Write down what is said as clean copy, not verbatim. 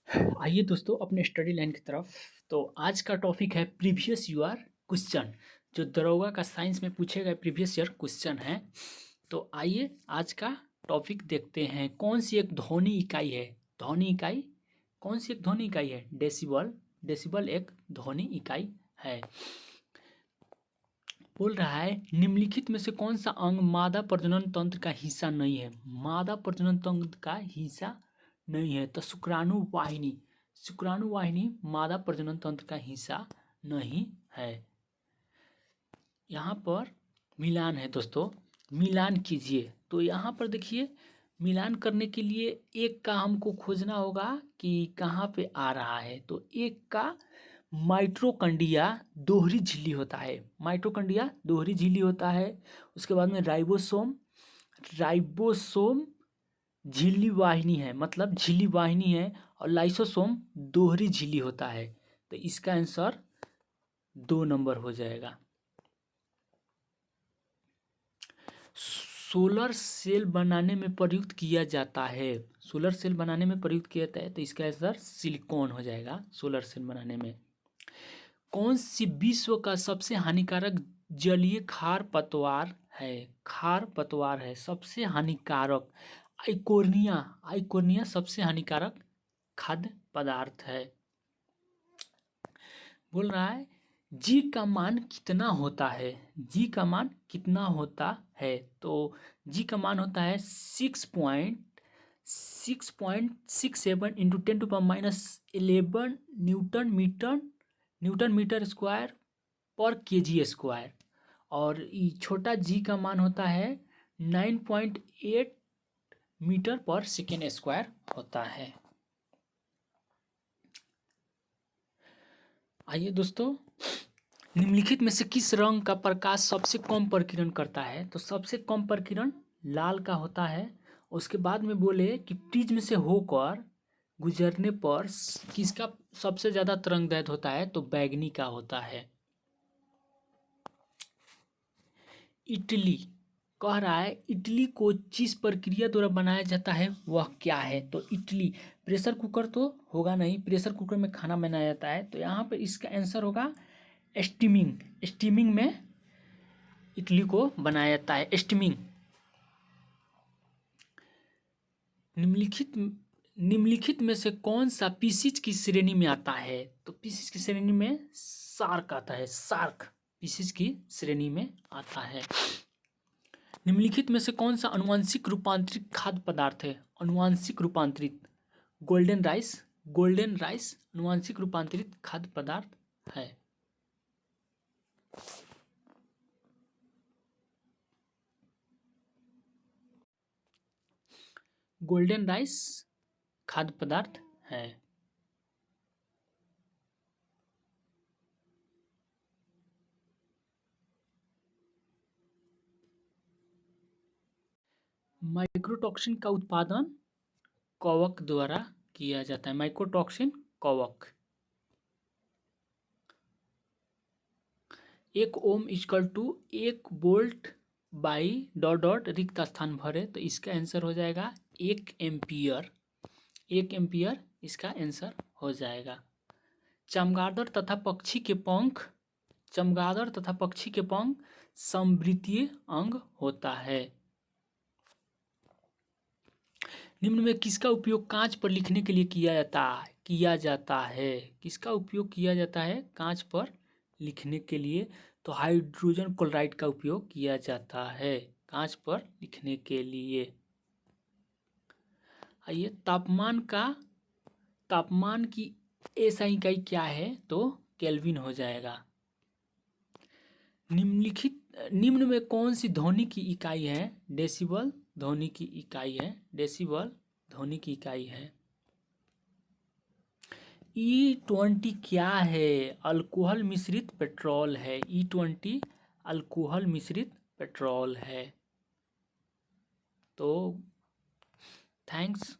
आइए दोस्तों अपने स्टडी लाइन की तरफ। तो आज का टॉपिक है प्रीवियस ईयर क्वेश्चन, जो दरोगा का साइंस में पूछे गए प्रीवियस ईयर क्वेश्चन है। तो आइए आज का टॉपिक देखते हैं। कौन सी एक ध्वनि इकाई है? ध्वनि इकाई कौन सी एक ध्वनि इकाई है? डेसिबल। डेसिबल एक ध्वनि इकाई है। बोल रहा है निम्नलिखित में से कौन सा अंग मादा प्रजनन तंत्र का हिस्सा नहीं है? मादा प्रजनन तंत्र का हिस्सा नहीं है तो शुक्राणु वाहिनी। शुक्राणु वाहिनी मादा प्रजनन तंत्र का हिस्सा नहीं है। यहाँ पर मिलान है दोस्तों, मिलान कीजिए। तो यहाँ पर देखिए, मिलान करने के लिए एक का हमको खोजना होगा कि कहाँ पे आ रहा है। तो एक का माइटोकॉन्ड्रिया दोहरी झिल्ली होता है। माइटोकॉन्ड्रिया दोहरी झिल्ली होता है। उसके बाद में राइबोसोम। राइबोसोम झिल्ली वाहिनी है, मतलब झिल्ली वाहिनी है। और लाइसोसोम दोहरी झिल्ली होता है। तो इसका आंसर 2 नंबर हो जाएगा। सोलर सेल बनाने में प्रयुक्त किया जाता है। सोलर सेल बनाने में प्रयुक्त किया जाता है तो इसका आंसर सिलिकॉन हो जाएगा। सोलर सेल बनाने में कौन सी विश्व का सबसे हानिकारक जलीय खार पतवार है? खार पतवार है सबसे हानिकारक। आइकोर्निया। आइकोर्निया सबसे हानिकारक खाद्य पदार्थ है। बोल रहा है जी का मान कितना होता है? जी का मान कितना होता है? तो जी का मान होता है 6.67 इंटू 10⁻11 न्यूटन मीटर स्क्वायर पर केजी स्क्वायर। और ये छोटा जी का मान होता है 9.8 मीटर पर सेकेंड स्क्वायर होता है। आइए दोस्तों, निम्नलिखित में से किस रंग का प्रकाश सबसे कम प्रकीर्णन करता है? तो सबसे कम प्रकीर्णन लाल का होता है। उसके बाद में बोले कि प्रिज्म से होकर गुजरने पर किसका सबसे ज़्यादा तरंगदैर्घ्य होता है? तो बैगनी का होता है। इटली कह रहा है इटली को जिस प्रक्रिया द्वारा बनाया जाता है वह क्या है? तो इटली, प्रेशर कुकर तो होगा नहीं, प्रेशर कुकर में खाना बनाया जाता है। तो यहाँ पे इसका आंसर होगा स्टीमिंग। स्टीमिंग में इडली को बनाया जाता है, स्टीमिंग। निम्नलिखित में से कौन सा पीसीज की श्रेणी में आता है? तो पीसीज की श्रेणी में शार्क आता है। शार्क पीसीज की श्रेणी में आता है। निम्नलिखित में से कौन सा अनुवांशिक रूपांतरित खाद्य पदार्थ है? अनुवांशिक रूपांतरित गोल्डन राइस। गोल्डन राइस अनुवांशिक रूपांतरित खाद्य पदार्थ है। गोल्डन राइस खाद्य पदार्थ है। माइक्रोटॉक्सिन का उत्पादन कवक द्वारा किया जाता है। माइक्रोटॉक्सिन कवक। 1 ohm equal to 1 volt by dot dot रिक्त स्थान भरे। तो इसका आंसर हो जाएगा 1 एम्पियर। 1 एम्पियर इसका आंसर हो जाएगा। चमगादड़ तथा पक्षी के पंख, चमगादड़ तथा पक्षी के पंख समवृत्तीय अंग होता है। निम्न में किसका उपयोग कांच पर लिखने के लिए किया जाता है? किसका उपयोग किया जाता है कांच पर लिखने के लिए? तो हाइड्रोजन क्लोराइड का उपयोग किया जाता है कांच पर लिखने के लिए। आइए, तापमान की एसआई इकाई क्या है? तो केल्विन हो जाएगा। निम्न में कौन सी ध्वनि की इकाई है? डेसिबल ध्वनि की इकाई है। डेसिबल ध्वनि की इकाई है। E20 क्या है? अल्कोहल मिश्रित पेट्रोल है। E20 अल्कोहल मिश्रित पेट्रोल है। तो थैंक्स